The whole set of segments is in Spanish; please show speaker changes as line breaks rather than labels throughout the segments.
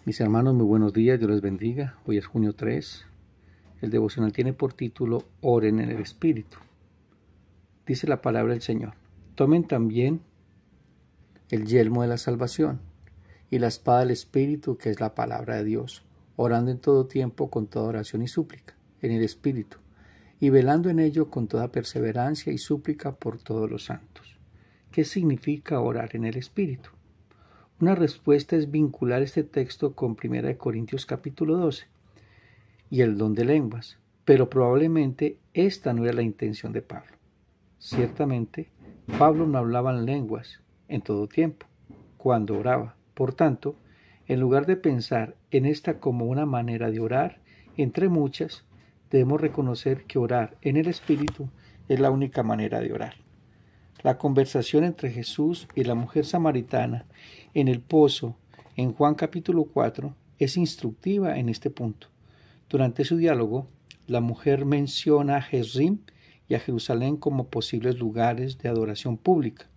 Mis hermanos, muy buenos días, Dios les bendiga. Hoy es junio 3. El devocional tiene por título Oren en el Espíritu. Dice la palabra del Señor: tomen también el yelmo de la salvación y la espada del Espíritu, que es la palabra de Dios, orando en todo tiempo con toda oración y súplica en el Espíritu, y velando en ello con toda perseverancia y súplica por todos los santos. ¿Qué significa orar en el Espíritu? Una respuesta es vincular este texto con 1 Corintios capítulo 12 y el don de lenguas, pero probablemente esta no era la intención de Pablo. Ciertamente, Pablo no hablaba en lenguas en todo tiempo, cuando oraba. Por tanto, en lugar de pensar en esta como una manera de orar, entre muchas, debemos reconocer que orar en el Espíritu es la única manera de orar. La conversación entre Jesús y la mujer samaritana en el pozo, en Juan capítulo 4, es instructiva en este punto. Durante su diálogo, la mujer menciona a Jezrim y a Jerusalén como posibles lugares de adoración pública,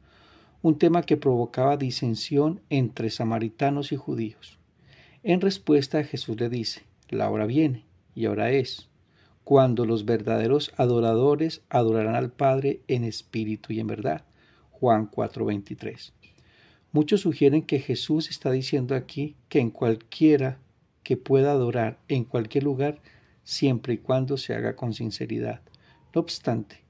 un tema que provocaba disensión entre samaritanos y judíos. En respuesta, Jesús le dice: la hora viene, y ahora es, cuando los verdaderos adoradores adorarán al Padre en espíritu y en verdad. Juan 4:23. Muchos sugieren que Jesús está diciendo aquí que en cualquiera que pueda adorar en cualquier lugar, siempre y cuando se haga con sinceridad. No obstante,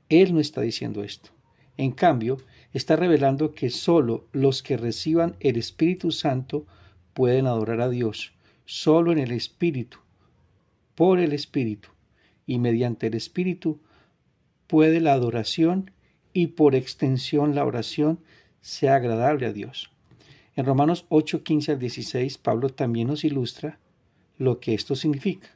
Él no está diciendo esto. En cambio, está revelando que solo los que reciban el Espíritu Santo pueden adorar a Dios, solo en el Espíritu, por el Espíritu, y mediante el Espíritu puede la adoración y por extensión la oración sea agradable a Dios. En Romanos 8:15 al 16, Pablo también nos ilustra lo que esto significa.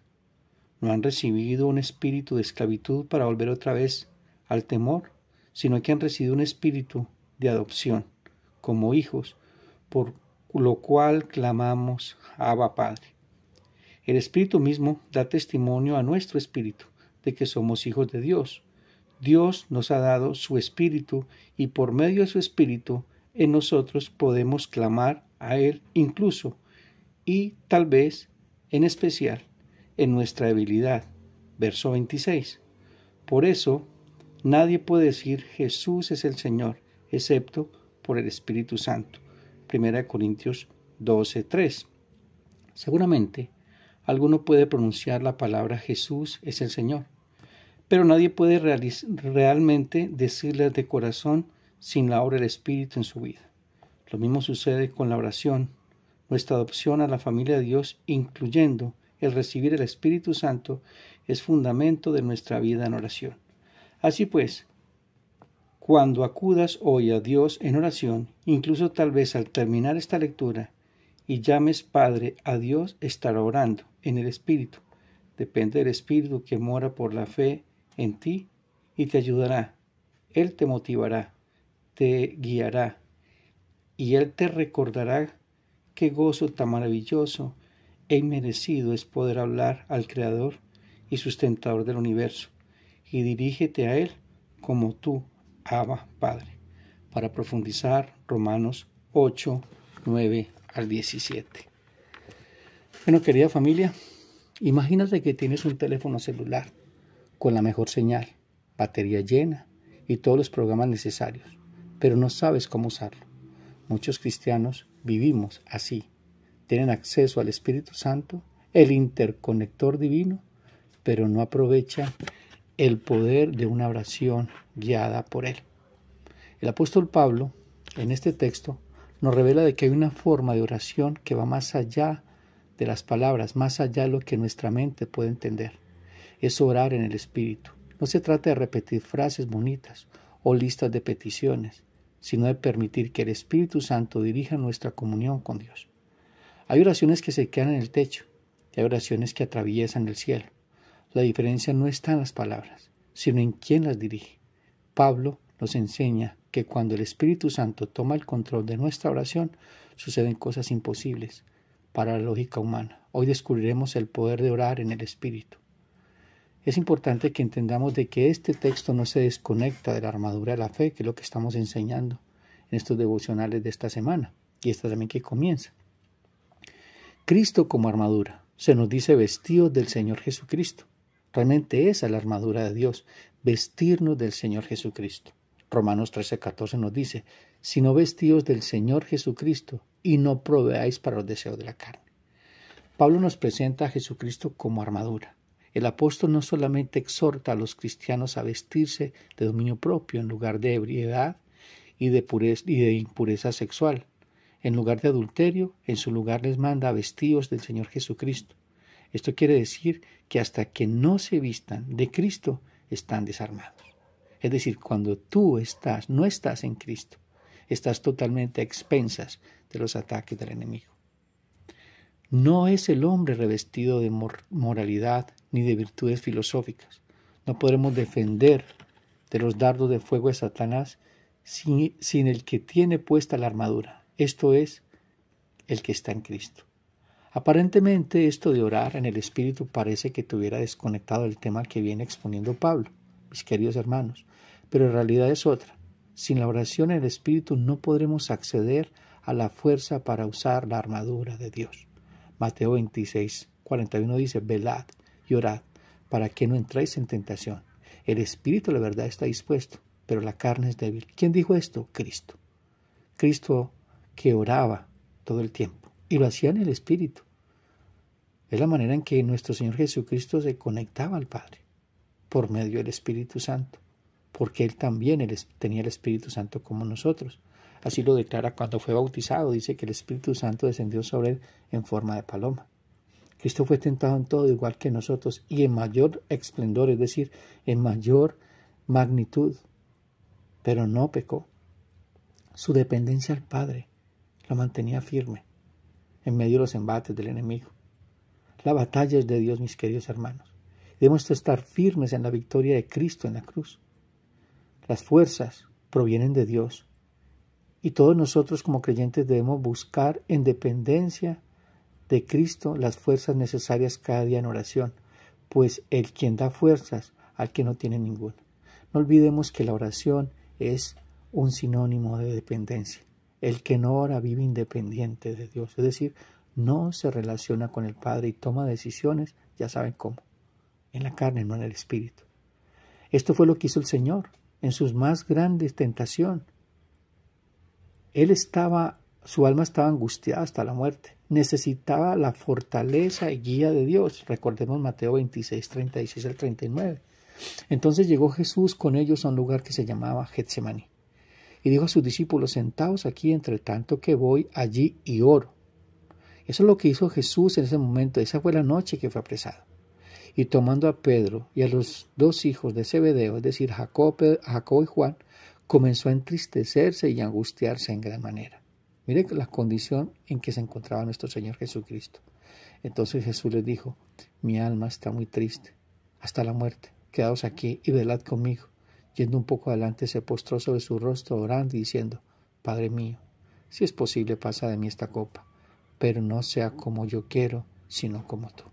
No han recibido un espíritu de esclavitud para volver otra vez al temor, sino que han recibido un espíritu de adopción como hijos, por lo cual clamamos: Abba, Padre. El Espíritu mismo da testimonio a nuestro espíritu de que somos hijos de Dios. Dios nos ha dado su Espíritu y por medio de su Espíritu en nosotros podemos clamar a Él incluso y tal vez en especial en nuestra debilidad. Verso 26. Por eso nadie puede decir Jesús es el Señor excepto por el Espíritu Santo. 1 Corintios 12:3. Seguramente alguno puede pronunciar la palabra Jesús es el Señor, pero nadie puede realmente decirle de corazón sin la obra del Espíritu en su vida. Lo mismo sucede con la oración. Nuestra adopción a la familia de Dios, incluyendo el recibir el Espíritu Santo, es fundamento de nuestra vida en oración. Así pues, cuando acudas hoy a Dios en oración, incluso tal vez al terminar esta lectura, y llames Padre a Dios, estará orando en el Espíritu. Depende del Espíritu que mora por la fe en ti y te ayudará. Él te motivará, te guiará y Él te recordará qué gozo tan maravilloso e inmerecido es poder hablar al Creador y sustentador del universo, y dirígete a Él como tú, Abba, Padre. Para profundizar, Romanos 8, 9 al 17. Bueno, querida familia, imagínate que tienes un teléfono celular con la mejor señal, batería llena y todos los programas necesarios, pero no sabes cómo usarlo. Muchos cristianos vivimos así. Tienen acceso al Espíritu Santo, el interconector divino, pero no aprovechan el poder de una oración guiada por Él. El apóstol Pablo, en este texto, nos revela de que hay una forma de oración que va más allá de las palabras, más allá de lo que nuestra mente puede entender. Es orar en el Espíritu. No se trata de repetir frases bonitas o listas de peticiones, sino de permitir que el Espíritu Santo dirija nuestra comunión con Dios. Hay oraciones que se quedan en el techo y hay oraciones que atraviesan el cielo. La diferencia no está en las palabras, sino en quién las dirige. Pablo nos enseña que cuando el Espíritu Santo toma el control de nuestra oración, suceden cosas imposibles para la lógica humana. Hoy descubriremos el poder de orar en el Espíritu. Es importante que entendamos de que este texto no se desconecta de la armadura de la fe, que es lo que estamos enseñando en estos devocionales de esta semana y esta también que comienza. Cristo como armadura. Se nos dice vestidos del Señor Jesucristo. Realmente esa es la armadura de Dios, vestirnos del Señor Jesucristo. Romanos 13:14 nos dice, sino vestidos del Señor Jesucristo y no proveáis para los deseos de la carne. Pablo nos presenta a Jesucristo como armadura. El apóstol no solamente exhorta a los cristianos a vestirse de dominio propio en lugar de ebriedad y de impureza sexual. En lugar de adulterio, en su lugar les manda a vestidos del Señor Jesucristo. Esto quiere decir que hasta que no se vistan de Cristo, están desarmados. Es decir, cuando tú no estás en Cristo, estás totalmente a expensas de los ataques del enemigo. No es el hombre revestido de moralidad ni de virtudes filosóficas. No podremos defender de los dardos de fuego de Satanás sin el que tiene puesta la armadura. Esto es, el que está en Cristo. Aparentemente esto de orar en el Espíritu parece que tuviera desconectado del tema que viene exponiendo Pablo, mis queridos hermanos, pero en realidad es otra. Sin la oración en el Espíritu no podremos acceder a la fuerza para usar la armadura de Dios. Mateo 26:41 dice, velad y orad para que no entréis en tentación. El Espíritu, la verdad, está dispuesto, pero la carne es débil. ¿Quién dijo esto? Cristo. Cristo que oraba todo el tiempo y lo hacía en el Espíritu. Es la manera en que nuestro Señor Jesucristo se conectaba al Padre por medio del Espíritu Santo, porque Él también tenía el Espíritu Santo como nosotros. Así lo declara cuando fue bautizado, dice que el Espíritu Santo descendió sobre Él en forma de paloma. Cristo fue tentado en todo igual que nosotros y en mayor esplendor, es decir, en mayor magnitud, pero no pecó. Su dependencia al Padre lo mantenía firme en medio de los embates del enemigo. La batalla es de Dios, mis queridos hermanos. Debemos estar firmes en la victoria de Cristo en la cruz. Las fuerzas provienen de Dios y todos nosotros como creyentes debemos buscar en dependencia de Cristo las fuerzas necesarias cada día en oración, pues Él quien da fuerzas al que no tiene ninguna. No olvidemos que la oración es un sinónimo de dependencia. El que no ora vive independiente de Dios, es decir, no se relaciona con el Padre y toma decisiones, ya saben cómo, en la carne, no en el Espíritu. Esto fue lo que hizo el Señor en sus más grandes tentaciones. Su alma estaba angustiada hasta la muerte. Necesitaba la fortaleza y guía de Dios. Recordemos Mateo 26:36 al 39. Entonces llegó Jesús con ellos a un lugar que se llamaba Getsemaní. Y dijo a sus discípulos, sentaos aquí entre tanto que voy allí y oro. Eso es lo que hizo Jesús en ese momento. Esa fue la noche que fue apresado. Y tomando a Pedro y a los dos hijos de Zebedeo, es decir, Jacobo y Juan, comenzó a entristecerse y a angustiarse en gran manera. Mire la condición en que se encontraba nuestro Señor Jesucristo. Entonces Jesús les dijo, mi alma está muy triste, hasta la muerte. Quedaos aquí y velad conmigo. Yendo un poco adelante, se postró sobre su rostro orando y diciendo, Padre mío, si es posible, pasa de mí esta copa, pero no sea como yo quiero, sino como tú.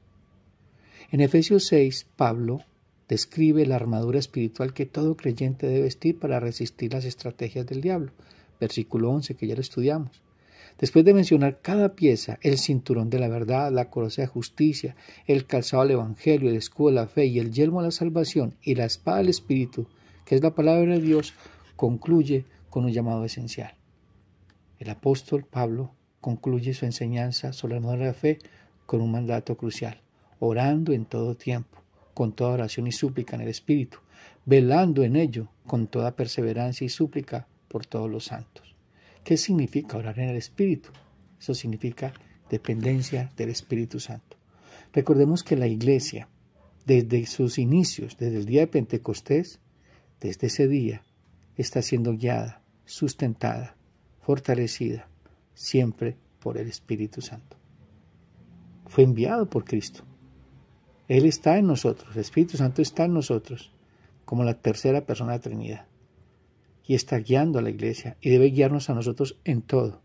En Efesios 6, Pablo describe la armadura espiritual que todo creyente debe vestir para resistir las estrategias del diablo. Versículo 11, que ya lo estudiamos. Después de mencionar cada pieza, el cinturón de la verdad, la coraza de justicia, el calzado del evangelio, el escudo de la fe y el yelmo de la salvación y la espada del Espíritu, que es la palabra de Dios, concluye con un llamado esencial. El apóstol Pablo concluye su enseñanza sobre la armadura de la fe con un mandato crucial, orando en todo tiempo, con toda oración y súplica en el Espíritu, velando en ello con toda perseverancia y súplica por todos los santos. ¿Qué significa orar en el Espíritu? Eso significa dependencia del Espíritu Santo. Recordemos que la Iglesia, desde sus inicios, desde el día de Pentecostés, desde ese día, está siendo guiada, sustentada, fortalecida, siempre por el Espíritu Santo. Fue enviado por Cristo. Él está en nosotros, el Espíritu Santo está en nosotros, como la tercera persona de la Trinidad. Y está guiando a la Iglesia y debe guiarnos a nosotros en todo.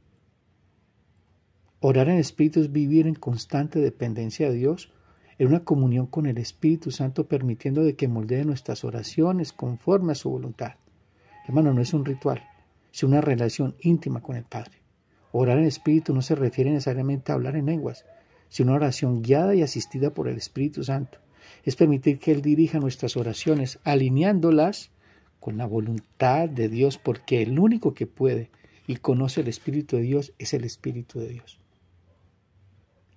Orar en el Espíritu es vivir en constante dependencia de Dios, en una comunión con el Espíritu Santo, permitiendo de que moldee nuestras oraciones conforme a su voluntad. Hermano, no es un ritual, es una relación íntima con el Padre. Orar en el Espíritu no se refiere necesariamente a hablar en lenguas, sino una oración guiada y asistida por el Espíritu Santo. Es permitir que Él dirija nuestras oraciones, alineándolas con la voluntad de Dios, porque el único que puede y conoce el Espíritu de Dios es el Espíritu de Dios.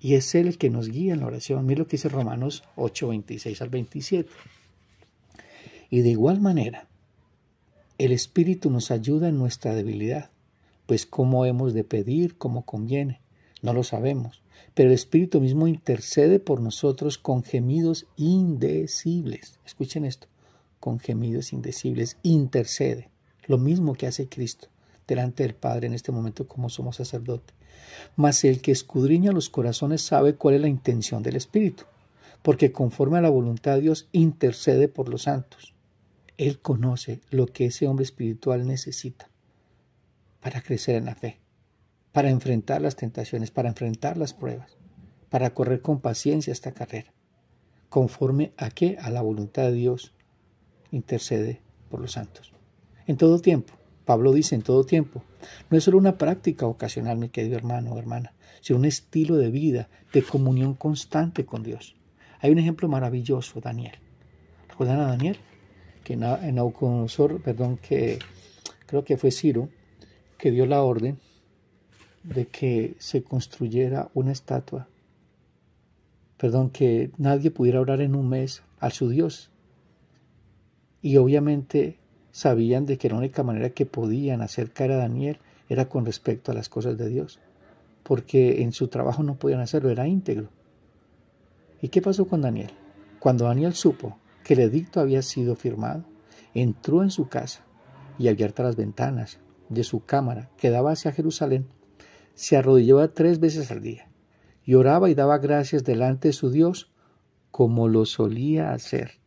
Y es Él el que nos guía en la oración. Mira lo que dice Romanos 8, 26 al 27. Y de igual manera, el Espíritu nos ayuda en nuestra debilidad, pues cómo hemos de pedir como conviene, no lo sabemos, pero el Espíritu mismo intercede por nosotros con gemidos indecibles. Escuchen esto, con gemidos indecibles, intercede, lo mismo que hace Cristo delante del Padre en este momento como somos sacerdote. Mas el que escudriña los corazones sabe cuál es la intención del Espíritu, porque conforme a la voluntad de Dios intercede por los santos. Él conoce lo que ese hombre espiritual necesita para crecer en la fe, para enfrentar las tentaciones, para enfrentar las pruebas, para correr con paciencia esta carrera. ¿Conforme a qué? A la voluntad de Dios intercede por los santos. En todo tiempo, Pablo dice en todo tiempo, no es solo una práctica ocasional, mi querido hermano o hermana, sino un estilo de vida, de comunión constante con Dios. Hay un ejemplo maravilloso, Daniel. ¿Recuerdan a Daniel? Que Nabucodonosor, que creo que fue Ciro, que dio la orden de que se construyera una estatua, que nadie pudiera orar en un mes a su Dios. Y obviamente sabían de que la única manera que podían acercar a Daniel era con respecto a las cosas de Dios, porque en su trabajo no podían hacerlo, era íntegro. ¿Y qué pasó con Daniel? Cuando Daniel supo que el edicto había sido firmado, entró en su casa y abiertas las ventanas de su cámara que daba hacia Jerusalén, se arrodillaba 3 veces al día y oraba y daba gracias delante de su Dios como lo solía hacer.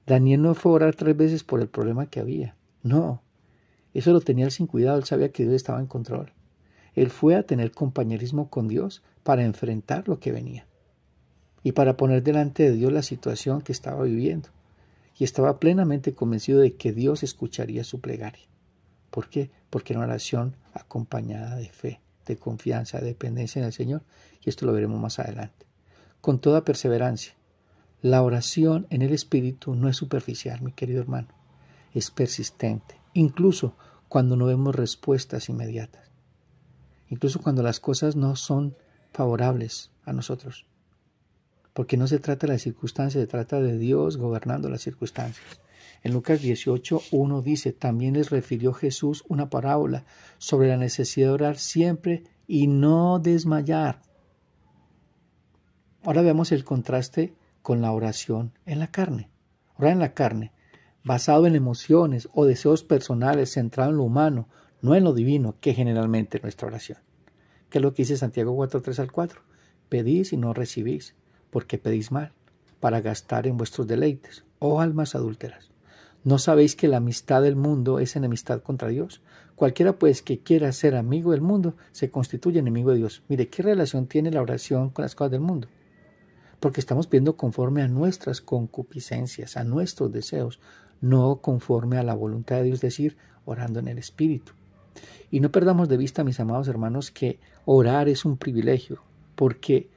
Daniel no fue a orar 3 veces por el problema que había. No, eso lo tenía él sin cuidado. Él sabía que Dios estaba en control. Él fue a tener compañerismo con Dios para enfrentar lo que venía y para poner delante de Dios la situación que estaba viviendo. Y estaba plenamente convencido de que Dios escucharía su plegaria. ¿Por qué? Porque era una oración acompañada de fe, de confianza, de dependencia en el Señor. Y esto lo veremos más adelante. Con toda perseverancia. La oración en el Espíritu no es superficial, mi querido hermano. Es persistente, incluso cuando no vemos respuestas inmediatas. Incluso cuando las cosas no son favorables a nosotros. Porque no se trata de las circunstancias, se trata de Dios gobernando las circunstancias. En Lucas 18:1 dice, también les refirió Jesús una parábola sobre la necesidad de orar siempre y no desmayar. Ahora veamos el contraste con la oración en la carne. Orar en la carne, basado en emociones o deseos personales, centrado en lo humano, no en lo divino, que generalmente es nuestra oración. ¿Qué es lo que dice Santiago 4:3-4? Pedís y no recibís, porque pedís mal, para gastar en vuestros deleites, oh almas adúlteras. ¿No sabéis que la amistad del mundo es enemistad contra Dios? Cualquiera pues que quiera ser amigo del mundo, se constituye enemigo de Dios. Mire, ¿qué relación tiene la oración con las cosas del mundo? Porque estamos pidiendo conforme a nuestras concupiscencias, a nuestros deseos, no conforme a la voluntad de Dios, es decir, orando en el Espíritu. Y no perdamos de vista, mis amados hermanos, que orar es un privilegio, porque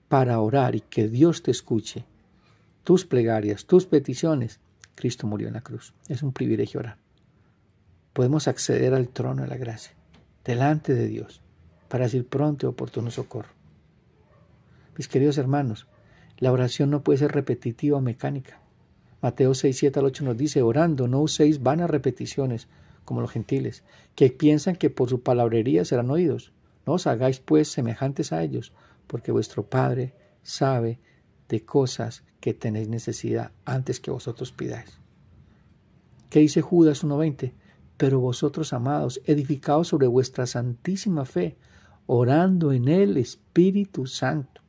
para orar y que Dios te escuche, tus plegarias, tus peticiones, Cristo murió en la cruz. Es un privilegio orar. Podemos acceder al trono de la gracia, delante de Dios, para decir pronto y oportuno socorro. Mis queridos hermanos, la oración no puede ser repetitiva o mecánica. Mateo 6:7-8 nos dice, orando no uséis vanas repeticiones, como los gentiles, que piensan que por su palabrería serán oídos. No os hagáis pues semejantes a ellos, porque vuestro Padre sabe de cosas que tenéis necesidad antes que vosotros pidáis. ¿Qué dice Judas 1:20? Pero vosotros, amados, edificaos sobre vuestra santísima fe, orando en el Espíritu Santo.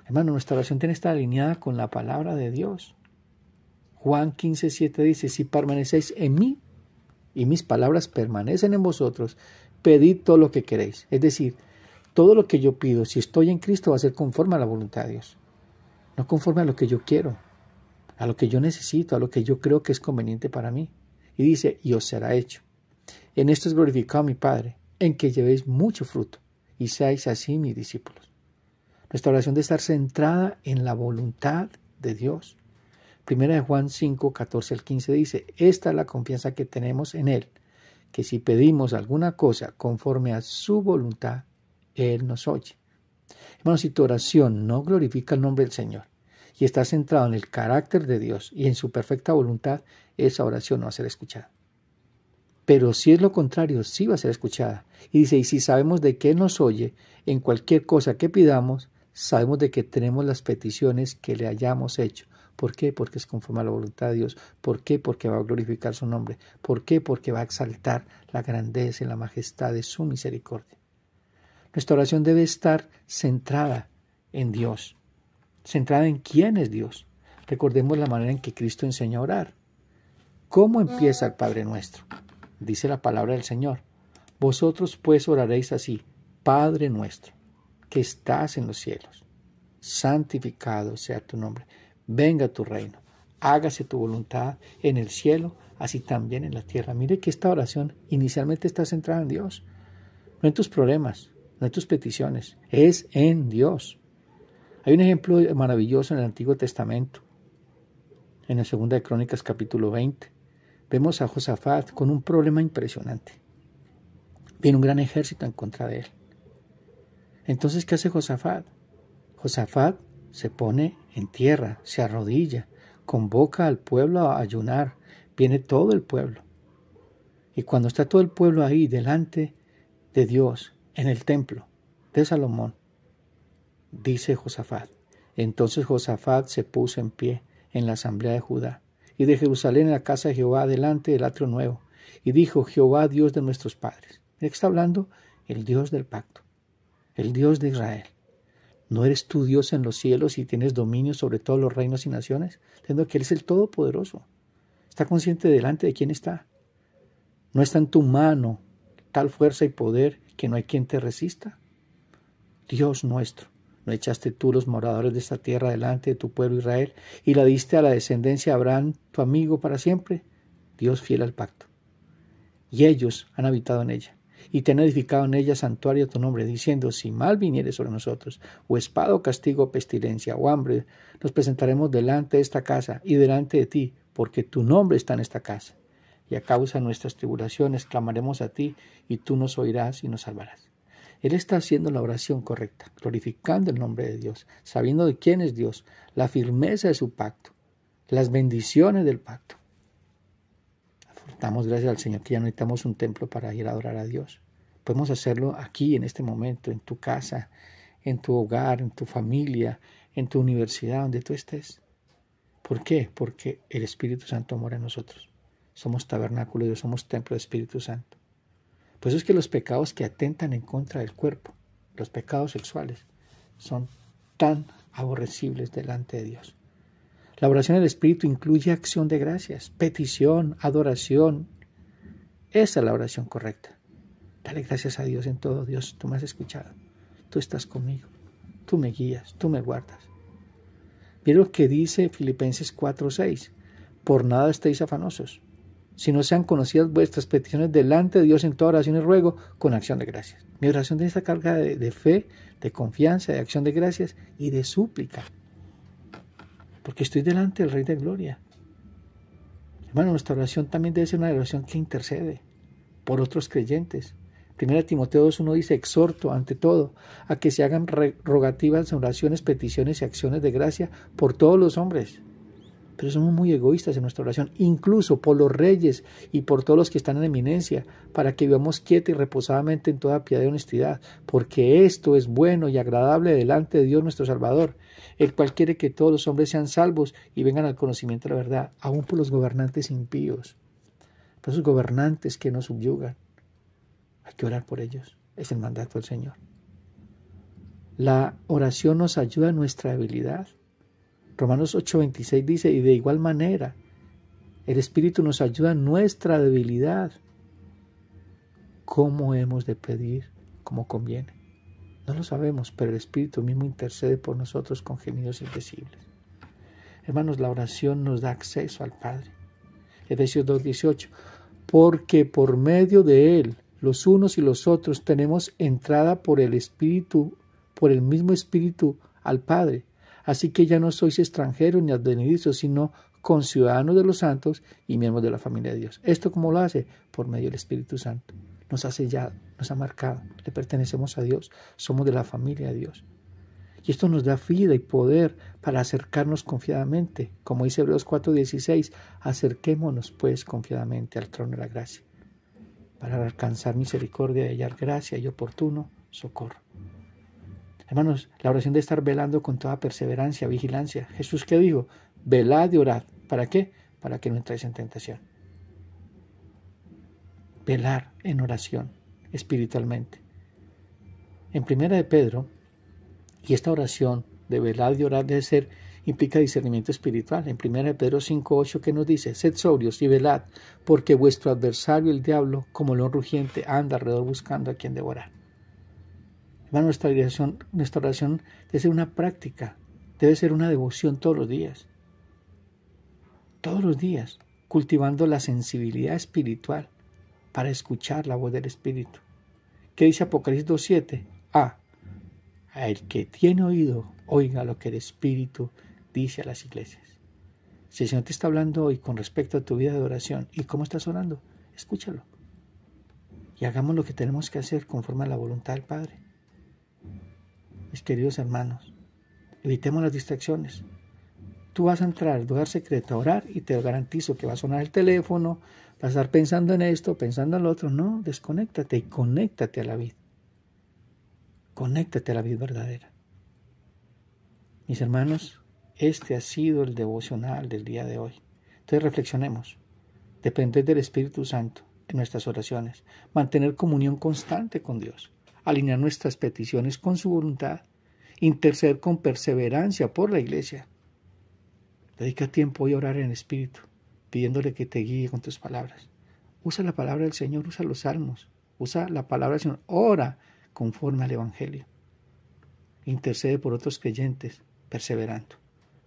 Hermano, nuestra oración tiene que estar alineada con la palabra de Dios. Juan 15:7 dice, si permanecéis en mí y mis palabras permanecen en vosotros, pedid todo lo que queréis. Es decir, todo lo que yo pido, si estoy en Cristo, va a ser conforme a la voluntad de Dios. No conforme a lo que yo quiero, a lo que yo necesito, a lo que yo creo que es conveniente para mí. Y dice, y os será hecho. En esto es glorificado mi Padre, en que llevéis mucho fruto, y seáis así mis discípulos. Nuestra oración debe estar centrada en la voluntad de Dios. Primera de Juan 5, 14 al 15 dice, esta es la confianza que tenemos en Él, que si pedimos alguna cosa conforme a su voluntad, Él nos oye. Hermanos, si tu oración no glorifica el nombre del Señor y está centrado en el carácter de Dios y en su perfecta voluntad, esa oración no va a ser escuchada. Pero si es lo contrario, sí va a ser escuchada. Y dice, y si sabemos de que Él nos oye, en cualquier cosa que pidamos, sabemos de que tenemos las peticiones que le hayamos hecho. ¿Por qué? Porque es conforme a la voluntad de Dios. ¿Por qué? Porque va a glorificar su nombre. ¿Por qué? Porque va a exaltar la grandeza y la majestad de su misericordia. Nuestra oración debe estar centrada en Dios, centrada en quién es Dios. Recordemos la manera en que Cristo enseñó a orar. ¿Cómo empieza el Padre Nuestro? Dice la palabra del Señor. Vosotros pues oraréis así, Padre nuestro, que estás en los cielos, santificado sea tu nombre. Venga tu reino, hágase tu voluntad en el cielo, así también en la tierra. Mire que esta oración inicialmente está centrada en Dios, no en tus problemas, no en tus peticiones, es en Dios. Hay un ejemplo maravilloso en el Antiguo Testamento, en la Segunda de Crónicas capítulo 20. Vemos a Josafat con un problema impresionante. Viene un gran ejército en contra de él. Entonces, ¿qué hace Josafat? Josafat se pone en tierra, se arrodilla, convoca al pueblo a ayunar. Viene todo el pueblo. Y cuando está todo el pueblo ahí delante de Dios, en el templo de Salomón, dice Josafat. Entonces Josafat se puso en pie en la asamblea de Judá y de Jerusalén en la casa de Jehová delante del atrio nuevo. Y dijo, Jehová, Dios de nuestros padres. Mira que está hablando el Dios del pacto, el Dios de Israel. ¿No eres tú Dios en los cielos y tienes dominio sobre todos los reinos y naciones? Entiendo que Él es el Todopoderoso. Está consciente delante de quién está. ¿No está en tu mano tal fuerza y poder que no hay quien te resista? Dios nuestro, ¿no echaste tú los moradores de esta tierra delante de tu pueblo Israel y la diste a la descendencia de Abraham, tu amigo, para siempre? Dios fiel al pacto. Y ellos han habitado en ella, y te han edificado en ella santuario a tu nombre, diciendo, si mal viniere sobre nosotros, o espada, o castigo, o pestilencia, o hambre, nos presentaremos delante de esta casa y delante de ti, porque tu nombre está en esta casa. Y a causa de nuestras tribulaciones clamaremos a ti, y tú nos oirás y nos salvarás. Él está haciendo la oración correcta, glorificando el nombre de Dios, sabiendo de quién es Dios, la firmeza de su pacto, las bendiciones del pacto. Damos gracias al Señor que ya no necesitamos un templo para ir a adorar a Dios. Podemos hacerlo aquí, en este momento, en tu casa, en tu hogar, en tu familia, en tu universidad, donde tú estés. ¿Por qué? Porque el Espíritu Santo mora en nosotros. Somos tabernáculo de Dios, somos templo del Espíritu Santo. Por eso es que los pecados que atentan en contra del cuerpo, los pecados sexuales, son tan aborrecibles delante de Dios. La oración del Espíritu incluye acción de gracias, petición, adoración. Esa es la oración correcta. Dale gracias a Dios en todo. Dios, tú me has escuchado. Tú estás conmigo. Tú me guías. Tú me guardas. Miren lo que dice Filipenses 4:6. Por nada estéis afanosos, sino sean conocidas vuestras peticiones delante de Dios en toda oración y ruego con acción de gracias. Mi oración tiene esta carga de fe, de confianza, de acción de gracias y de súplica. Porque estoy delante del Rey de Gloria. Hermano, nuestra oración también debe ser una oración que intercede por otros creyentes. 1 Timoteo 2:1 dice, exhorto ante todo a que se hagan rogativas, oraciones, peticiones y acciones de gracia por todos los hombres. Pero somos muy egoístas en nuestra oración, incluso por los reyes y por todos los que están en eminencia, para que vivamos quieta y reposadamente en toda piedad y honestidad, porque esto es bueno y agradable delante de Dios nuestro Salvador, el cual quiere que todos los hombres sean salvos y vengan al conocimiento de la verdad, aún por los gobernantes impíos, por esos gobernantes que nos subyugan. Hay que orar por ellos, es el mandato del Señor. La oración nos ayuda en nuestra debilidad. Romanos 8:26 dice, y de igual manera, el Espíritu nos ayuda en nuestra debilidad. ¿Cómo hemos de pedir como conviene? No lo sabemos, pero el Espíritu mismo intercede por nosotros con gemidos indecibles. Hermanos, la oración nos da acceso al Padre. Efesios 2:18, porque por medio de Él, los unos y los otros tenemos entrada por el Espíritu por el mismo Espíritu al Padre. Así que ya no sois extranjeros ni advenedizos, sino conciudadanos de los santos y miembros de la familia de Dios. ¿Esto cómo lo hace? Por medio del Espíritu Santo. Nos ha sellado, nos ha marcado, le pertenecemos a Dios, somos de la familia de Dios. Y esto nos da vida y poder para acercarnos confiadamente. Como dice Hebreos 4:16, acerquémonos pues confiadamente al trono de la gracia, para alcanzar misericordia y hallar gracia y oportuno socorro. Hermanos, la oración de estar velando con toda perseverancia, vigilancia. Jesús, ¿qué dijo? Velad y orad. ¿Para qué? Para que no entréis en tentación. Velar en oración, espiritualmente. En 1 de Pedro, y esta oración de velar y orar debe ser, implica discernimiento espiritual. En 1 de Pedro 5:8, ¿qué nos dice? Sed sobrios y velad, porque vuestro adversario el diablo, como león rugiente, anda alrededor buscando a quien devorar. Hermano, nuestra oración debe ser una práctica, debe ser una devoción todos los días, cultivando la sensibilidad espiritual para escuchar la voz del Espíritu. ¿Qué dice Apocalipsis 2:7? El que tiene oído, oiga lo que el Espíritu dice a las iglesias. Si el Señor te está hablando hoy con respecto a tu vida de oración y cómo estás orando, escúchalo. Y hagamos lo que tenemos que hacer conforme a la voluntad del Padre. Mis queridos hermanos, evitemos las distracciones. Tú vas a entrar al lugar secreto a orar y te garantizo que va a sonar el teléfono, vas a estar pensando en esto, pensando en lo otro. No, desconéctate y conéctate a la vida. Conéctate a la vida verdadera. Mis hermanos, este ha sido el devocional del día de hoy. Entonces reflexionemos. Depender del Espíritu Santo en nuestras oraciones. Mantener comunión constante con Dios. Alinear nuestras peticiones con su voluntad. Interceder con perseverancia por la iglesia. Dedica tiempo hoy a orar en el Espíritu, pidiéndole que te guíe con tus palabras. Usa la palabra del Señor, usa los salmos. Usa la palabra del Señor. Ora conforme al Evangelio. Intercede por otros creyentes, perseverando.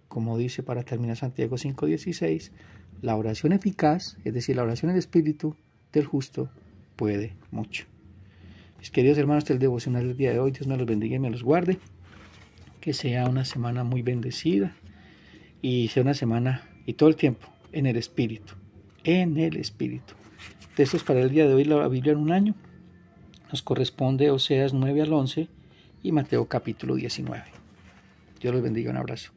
Como dice para terminar Santiago 5:16, la oración eficaz, es decir, la oración en el Espíritu del justo, puede mucho. Mis queridos hermanos, este es el devocional del día de hoy. Dios me los bendiga y me los guarde. Que sea una semana muy bendecida y sea una semana y todo el tiempo en el Espíritu. En el Espíritu. Textos para el día de hoy, la Biblia en un año. Nos corresponde Oseas 9 al 11 y Mateo capítulo 19. Dios los bendiga, un abrazo.